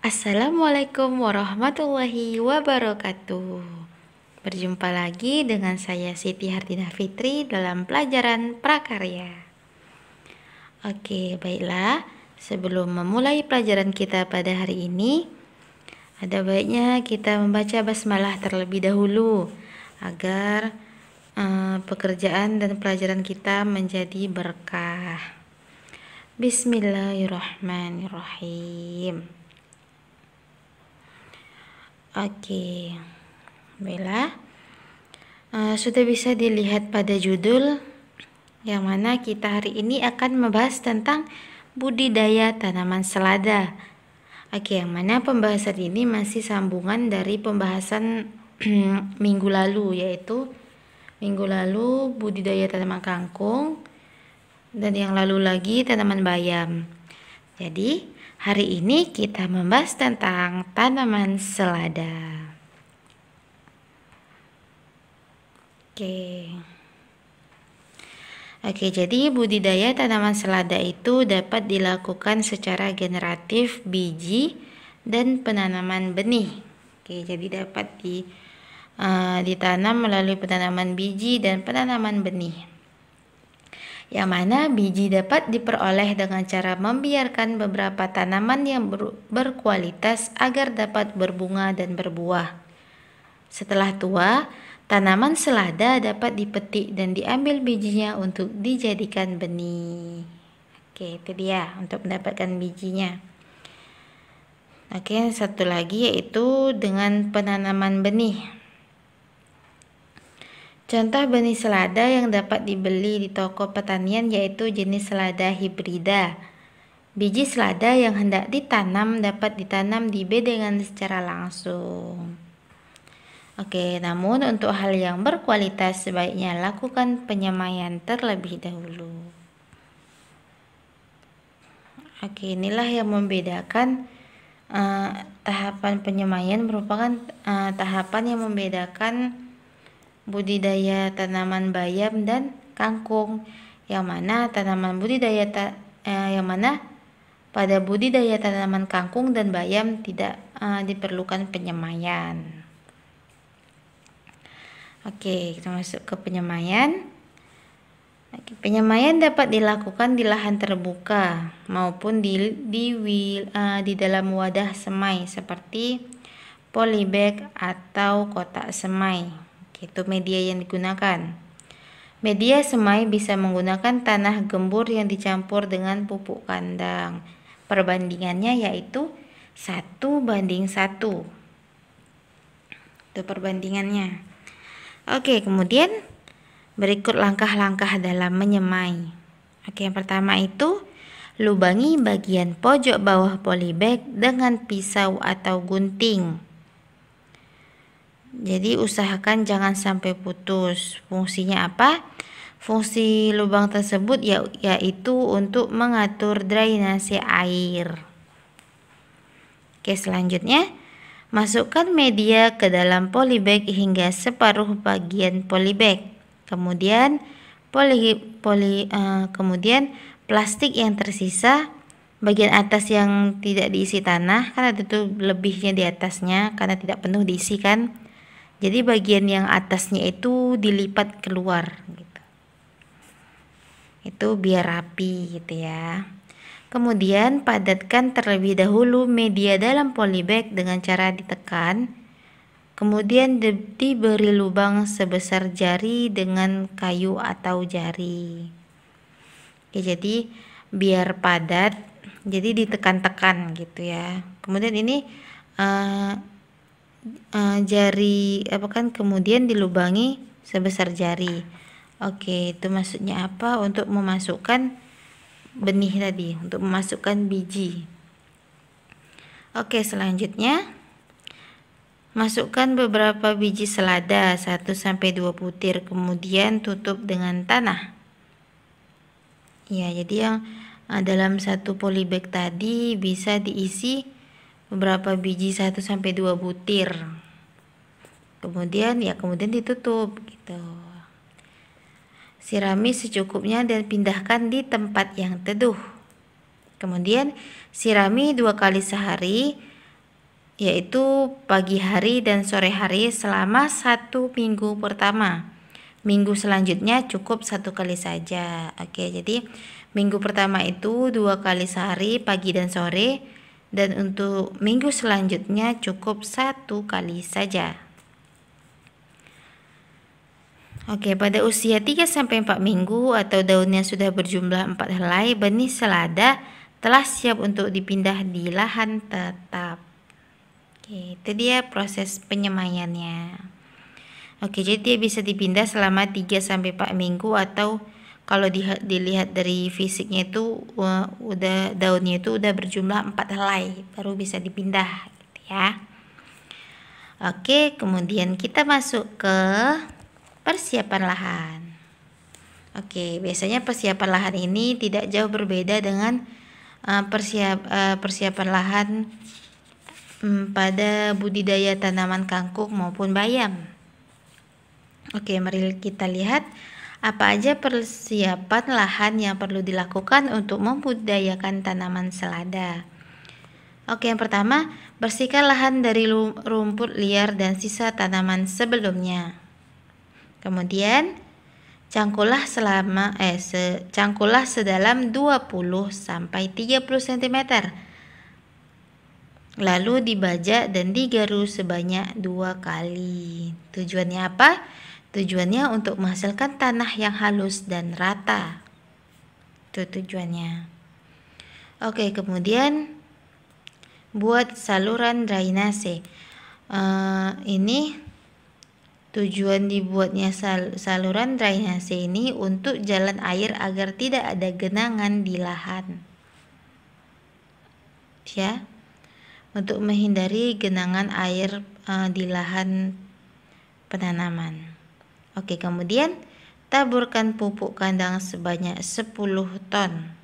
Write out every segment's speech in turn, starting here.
Assalamualaikum warahmatullahi wabarakatuh. Berjumpa lagi dengan saya Siti Hartinah Fitri dalam pelajaran prakarya. Oke, baiklah. Sebelum memulai pelajaran kita pada hari ini, ada baiknya kita membaca basmalah terlebih dahulu agar pekerjaan dan pelajaran kita menjadi berkah. Bismillahirrahmanirrahim. Oke, baiklah. Sudah bisa dilihat pada judul yang mana kita hari ini akan membahas tentang budidaya tanaman selada. Oke, yang mana pembahasan ini masih sambungan dari pembahasan minggu lalu, yaitu minggu lalu budidaya tanaman kangkung dan yang lalu lagi tanaman bayam. Jadi hari ini kita membahas tentang tanaman selada. Oke, jadi budidaya tanaman selada itu dapat dilakukan secara generatif biji dan penanaman benih. Oke, jadi dapat ditanam melalui penanaman biji dan penanaman benih. Yang mana biji dapat diperoleh dengan cara membiarkan beberapa tanaman yang berkualitas agar dapat berbunga dan berbuah. Setelah tua, tanaman selada dapat dipetik dan diambil bijinya untuk dijadikan benih. Oke, itu dia untuk mendapatkan bijinya. Oke, satu lagi yaitu dengan penanaman benih. Contoh benih selada yang dapat dibeli di toko pertanian yaitu jenis selada hibrida. Biji selada yang hendak ditanam dapat ditanam di bedengan secara langsung. Oke, namun untuk hal yang berkualitas sebaiknya lakukan penyemaian terlebih dahulu. Oke, inilah yang membedakan tahapan penyemaian merupakan tahapan yang membedakan budidaya tanaman bayam dan kangkung, yang mana tanaman budidaya pada budidaya tanaman kangkung dan bayam tidak diperlukan penyemaian. Oke, kita masuk ke penyemaian. Penyemaian dapat dilakukan di lahan terbuka maupun di dalam wadah semai seperti polybag atau kotak semai. Itu media yang digunakan. Media semai bisa menggunakan tanah gembur yang dicampur dengan pupuk kandang. Perbandingannya yaitu 1:1. Itu perbandingannya. Oke, kemudian berikut langkah-langkah dalam menyemai. Oke, yang pertama itu lubangi bagian pojok bawah polybag dengan pisau atau gunting. Jadi usahakan jangan sampai putus. Fungsinya apa? Fungsi lubang tersebut yaitu untuk mengatur drainase air. Oke, selanjutnya masukkan media ke dalam polybag hingga separuh bagian polybag. Kemudian kemudian plastik yang tersisa bagian atas yang tidak diisi tanah, karena itu lebihnya di atasnya karena tidak penuh diisi kan. Jadi bagian yang atasnya itu dilipat keluar gitu. Itu biar rapi gitu ya. Kemudian padatkan terlebih dahulu media dalam polybag dengan cara ditekan. Kemudian diberi lubang sebesar jari dengan kayu atau jari. Oke, jadi biar padat, jadi ditekan-tekan gitu ya. Kemudian ini jari kemudian dilubangi sebesar jari. Oke, itu maksudnya apa? Untuk memasukkan benih tadi, untuk memasukkan biji. Oke, selanjutnya masukkan beberapa biji selada 1-2 butir, kemudian tutup dengan tanah. Ya, jadi yang dalam satu polybag tadi bisa diisi beberapa biji 1-2 butir. Kemudian ditutup gitu. Sirami secukupnya dan pindahkan di tempat yang teduh. Kemudian sirami 2 kali sehari yaitu pagi hari dan sore hari selama 1 minggu pertama. Minggu selanjutnya cukup 1 kali saja. Oke, jadi minggu pertama itu 2 kali sehari, pagi dan sore, dan untuk minggu selanjutnya cukup 1 kali saja. Oke, pada usia 3-4 minggu atau daunnya sudah berjumlah 4 helai, benih selada telah siap untuk dipindah di lahan tetap. Oke, itu dia proses penyemaiannya. Oke, jadi dia bisa dipindah selama 3-4 minggu, atau kalau dilihat dari fisiknya itu udah daunnya itu udah berjumlah 4 helai baru bisa dipindah gitu ya. Oke, kemudian kita masuk ke persiapan lahan. Oke, biasanya persiapan lahan ini tidak jauh berbeda dengan persiapan lahan pada budidaya tanaman kangkung maupun bayam. Oke, mari kita lihat apa aja persiapan lahan yang perlu dilakukan untuk membudidayakan tanaman selada. Oke, yang pertama, bersihkan lahan dari rumput liar dan sisa tanaman sebelumnya. Kemudian, cangkullah sedalam 20 sampai 30 cm. Lalu dibajak dan digaru sebanyak 2 kali. Tujuannya apa? Tujuannya untuk menghasilkan tanah yang halus dan rata. Itu tujuannya. Oke, kemudian buat saluran drainase. Ini tujuan dibuatnya saluran drainase ini untuk jalan air agar tidak ada genangan di lahan. Ya. Untuk menghindari genangan air di lahan penanaman. Oke, kemudian taburkan pupuk kandang sebanyak 10 ton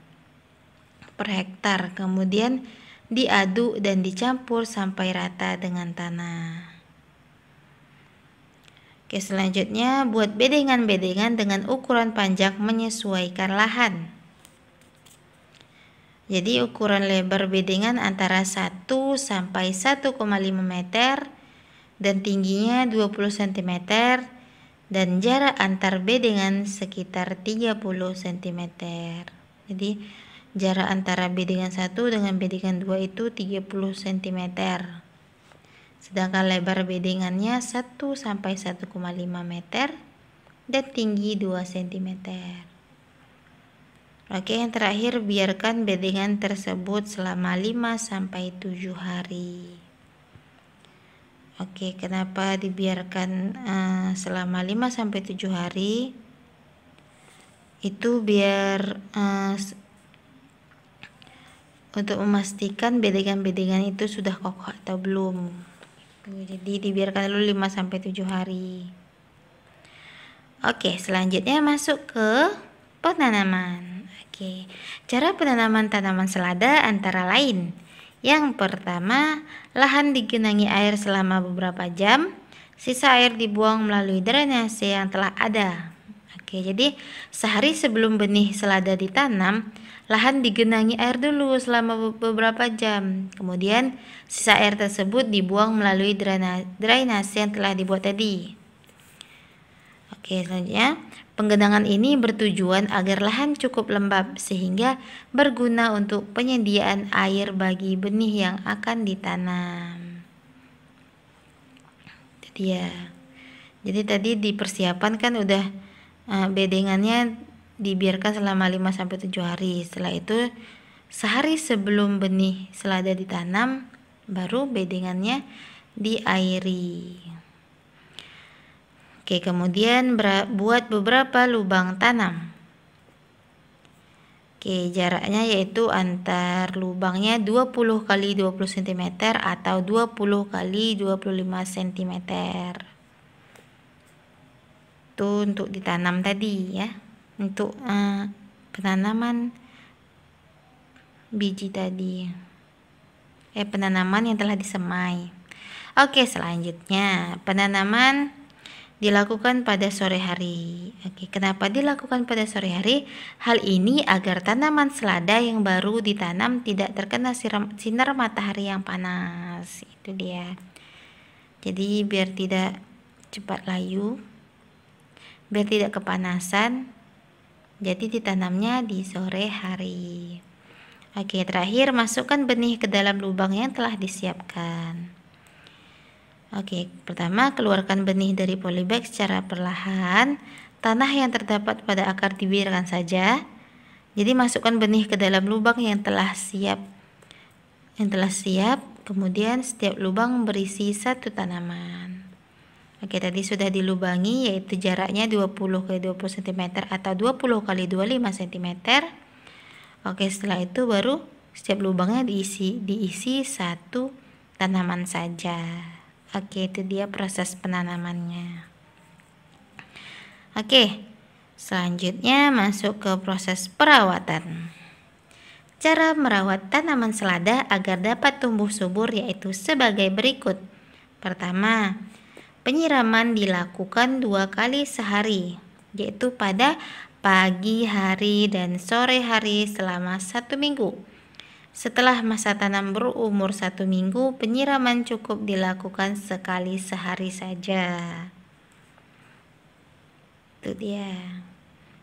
per hektar. Kemudian diaduk dan dicampur sampai rata dengan tanah. Oke, selanjutnya buat bedengan-bedengan dengan ukuran panjang menyesuaikan lahan. Jadi ukuran lebar bedengan antara 1 sampai 1,5 meter dan tingginya 20 cm dan jarak antar bedengan sekitar 30 cm. Jadi jarak antara bedengan 1 dengan bedengan 2 itu 30 cm. Sedangkan lebar bedengannya 1 sampai 1,5 meter dan tinggi 2 cm. Oke, yang terakhir biarkan bedengan tersebut selama 5 sampai 7 hari. Oke, kenapa dibiarkan selama 5 sampai 7 hari? Itu biar untuk memastikan bedengan-bedengan itu sudah kokoh atau belum. Jadi dibiarkan dulu 5 sampai 7 hari. Oke, selanjutnya masuk ke penanaman. Oke, cara penanaman tanaman selada antara lain. Yang pertama, lahan digenangi air selama beberapa jam. Sisa air dibuang melalui drainase yang telah ada. Oke, jadi sehari sebelum benih selada ditanam, lahan digenangi air dulu selama beberapa jam. Kemudian sisa air tersebut dibuang melalui drainase yang telah dibuat tadi. Oke, selanjutnya penggenangan ini bertujuan agar lahan cukup lembab sehingga berguna untuk penyediaan air bagi benih yang akan ditanam. Jadi ya. Jadi tadi dipersiapkan kan udah bedengannya dibiarkan selama 5 sampai 7 hari. Setelah itu sehari sebelum benih selada ditanam baru bedengannya diairi. Oke, kemudian buat beberapa lubang tanam. Oke, jaraknya yaitu antar lubangnya 20 kali 20 cm atau 20 kali 25 cm. Itu untuk ditanam tadi ya. Untuk penanaman biji tadi. Penanaman yang telah disemai. Oke, selanjutnya penanaman dilakukan pada sore hari. Oke, kenapa dilakukan pada sore hari? Hal ini agar tanaman selada yang baru ditanam tidak terkena sinar matahari yang panas. Itu dia. Jadi biar tidak cepat layu, biar tidak kepanasan, jadi ditanamnya di sore hari. Oke, terakhir masukkan benih ke dalam lubang yang telah disiapkan. Oke, pertama keluarkan benih dari polybag secara perlahan. Tanah yang terdapat pada akar dibiarkan saja. Jadi masukkan benih ke dalam lubang yang telah siap. Kemudian setiap lubang berisi satu tanaman. Oke, tadi sudah dilubangi, yaitu jaraknya 20 x 20 cm atau 20 x 25 cm. Oke, setelah itu baru setiap lubangnya diisi satu tanaman saja. Oke, itu dia proses penanamannya. Oke, selanjutnya masuk ke proses perawatan. Cara merawat tanaman selada agar dapat tumbuh subur yaitu sebagai berikut. Pertama, penyiraman dilakukan 2 kali sehari, yaitu pada pagi hari dan sore hari selama 1 minggu. Setelah masa tanam berumur 1 minggu, penyiraman cukup dilakukan sekali sehari saja. Itu dia.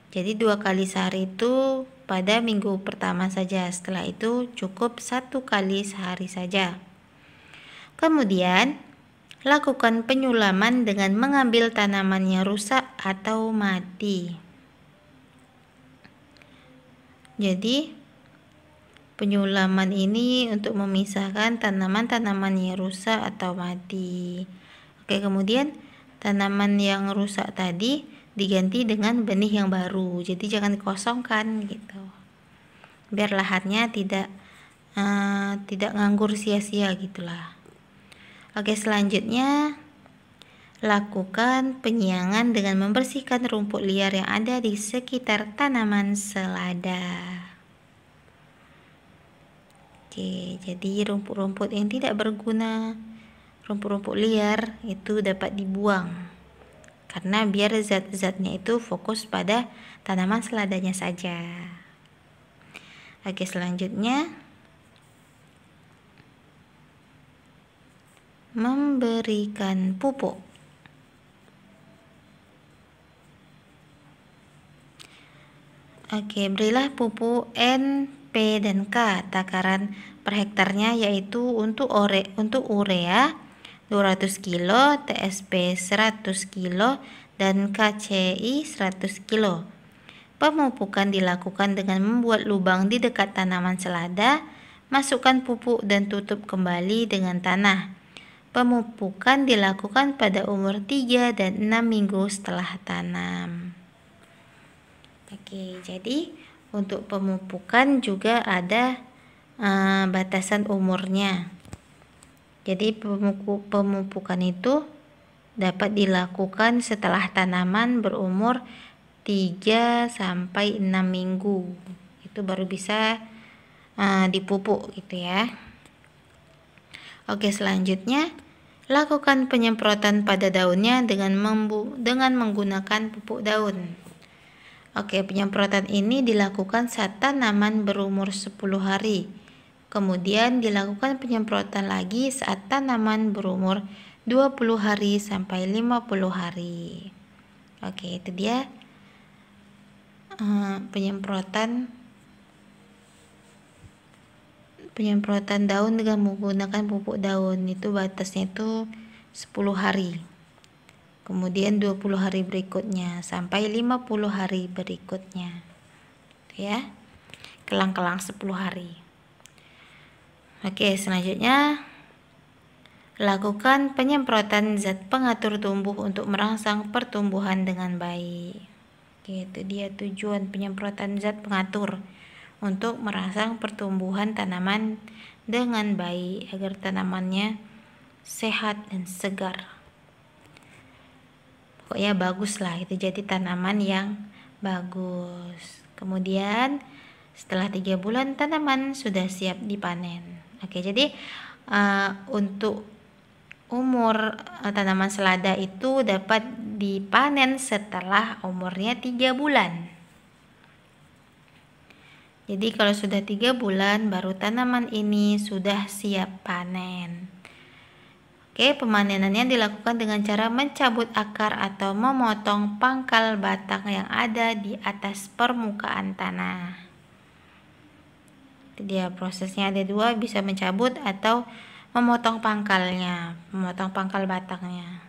Jadi 2 kali sehari itu pada minggu pertama saja. Setelah itu cukup 1 kali sehari saja. Kemudian lakukan penyulaman dengan mengambil tanamannya rusak atau mati. Jadi penyulaman ini untuk memisahkan tanaman-tanaman yang rusak atau mati. Oke, kemudian tanaman yang rusak tadi diganti dengan benih yang baru. Jadi jangan dikosongkan gitu. Biar lahannya tidak nganggur sia-sia gitulah. Oke, selanjutnya lakukan penyiangan dengan membersihkan rumput liar yang ada di sekitar tanaman selada. Oke, jadi rumput-rumput yang tidak berguna, rumput-rumput liar itu dapat dibuang. Karena biar zat-zatnya itu fokus pada tanaman seladanya saja. Oke, selanjutnya memberikan pupuk. Oke, berilah pupuk N, P, dan K takaran per hektarnya, yaitu untuk urea 200 kg, TSP 100 kg, dan KCI 100 kg. Pemupukan dilakukan dengan membuat lubang di dekat tanaman selada, masukkan pupuk dan tutup kembali dengan tanah. Pemupukan dilakukan pada umur 3 dan 6 minggu setelah tanam. Oke, jadi untuk pemupukan juga ada batasan umurnya. Jadi pemupukan itu dapat dilakukan setelah tanaman berumur 3 sampai 6 minggu. Itu baru bisa dipupuk gitu ya. Oke, selanjutnya lakukan penyemprotan pada daunnya dengan menggunakan pupuk daun. Oke, penyemprotan ini dilakukan saat tanaman berumur 10 hari. Kemudian dilakukan penyemprotan lagi saat tanaman berumur 20 hari sampai 50 hari. Oke, itu dia penyemprotan daun dengan menggunakan pupuk daun. Itu batasnya itu 10 hari. Kemudian 20 hari berikutnya sampai 50 hari berikutnya. Itu ya. Kelang-kelang 10 hari. Oke, selanjutnya lakukan penyemprotan zat pengatur tumbuh untuk merangsang pertumbuhan dengan baik. Oke, itu dia tujuan penyemprotan zat pengatur, untuk merangsang pertumbuhan tanaman dengan baik agar tanamannya sehat dan segar. Pokoknya bagus lah, itu jadi tanaman yang bagus. Kemudian setelah 3 bulan tanaman sudah siap dipanen. Oke, jadi untuk umur tanaman selada itu dapat dipanen setelah umurnya 3 bulan. Jadi kalau sudah 3 bulan baru tanaman ini sudah siap panen. Oke, pemanenannya dilakukan dengan cara mencabut akar atau memotong pangkal batang yang ada di atas permukaan tanah. Jadi ya, prosesnya ada dua, bisa mencabut atau memotong pangkalnya, memotong pangkal batangnya.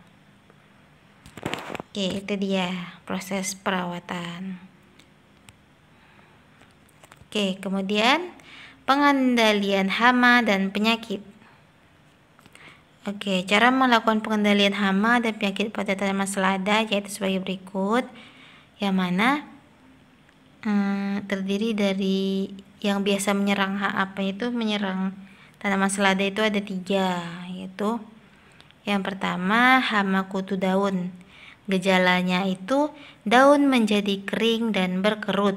Oke, itu dia proses perawatan. Oke, kemudian pengendalian hama dan penyakit. Oke, cara melakukan pengendalian hama dan penyakit pada tanaman selada yaitu sebagai berikut. Yang mana terdiri dari yang biasa menyerang menyerang tanaman selada itu ada 3, yaitu yang pertama hama kutu daun. Gejalanya itu daun menjadi kering dan berkerut.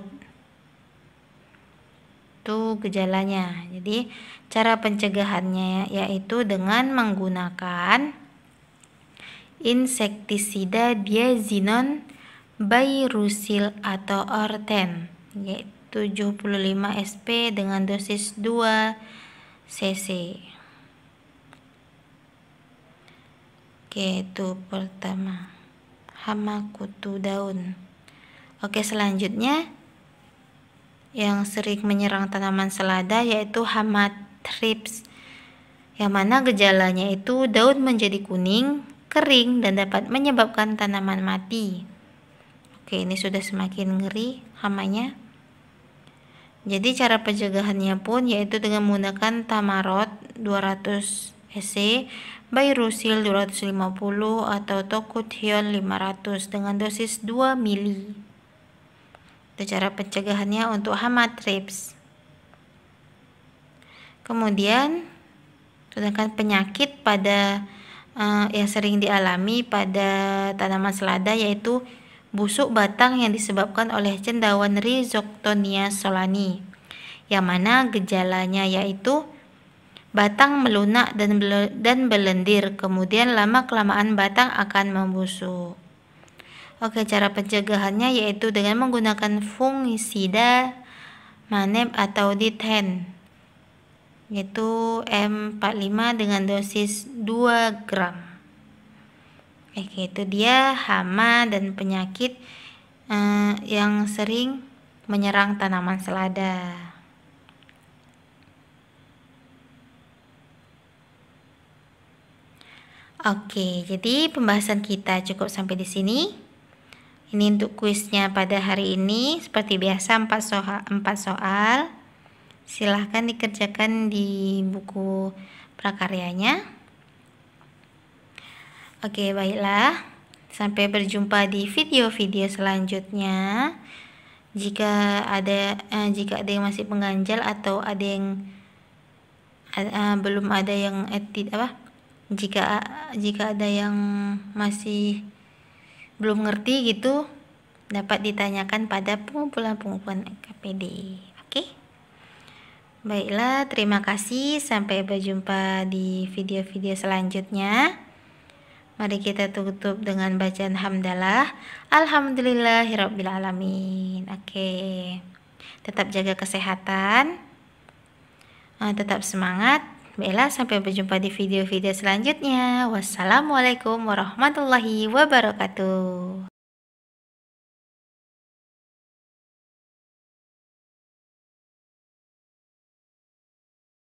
Itu gejalanya. Jadi cara pencegahannya yaitu dengan menggunakan insektisida diazinon, bairusil atau orten, yaitu 75 sp dengan dosis 2 cc. Oke, itu pertama hama kutu daun. Oke, selanjutnya yang sering menyerang tanaman selada yaitu hama thrips, yang mana gejalanya itu daun menjadi kuning, kering, dan dapat menyebabkan tanaman mati. Oke, ini sudah semakin ngeri hamanya. Jadi cara pencegahannya pun yaitu dengan menggunakan tamarot 200 cc, bairusil 250 atau tocuthion 500 dengan dosis 2 mili. Itu cara pencegahannya untuk hama thrips. Kemudian sedangkan penyakit pada yang sering dialami pada tanaman selada yaitu busuk batang yang disebabkan oleh cendawan Rhizoctonia solani, yang mana gejalanya yaitu batang melunak dan belendir, kemudian lama-kelamaan batang akan membusuk. Oke, cara pencegahannya yaitu dengan menggunakan fungisida, manep atau diten, yaitu M45 dengan dosis 2 gram. Oke, itu dia hama dan penyakit yang sering menyerang tanaman selada. Oke, jadi pembahasan kita cukup sampai di sini. Ini untuk kuisnya pada hari ini. Seperti biasa 4 soal. Silahkan dikerjakan di buku prakaryanya. Oke, baiklah. Sampai berjumpa di video-video selanjutnya. Jika ada yang masih mengganjal atau ada yang belum ada yang jika ada yang masih belum ngerti gitu, dapat ditanyakan pada pengumpulan KPD. Oke? Baiklah, terima kasih. Sampai berjumpa di video-video selanjutnya. Mari kita tutup dengan bacaan hamdalah. Alhamdulillahirabbil alamin. Oke. Tetap jaga kesehatan. Tetap semangat. Baiklah, sampai berjumpa di video-video selanjutnya. Wassalamualaikum warahmatullahi wabarakatuh.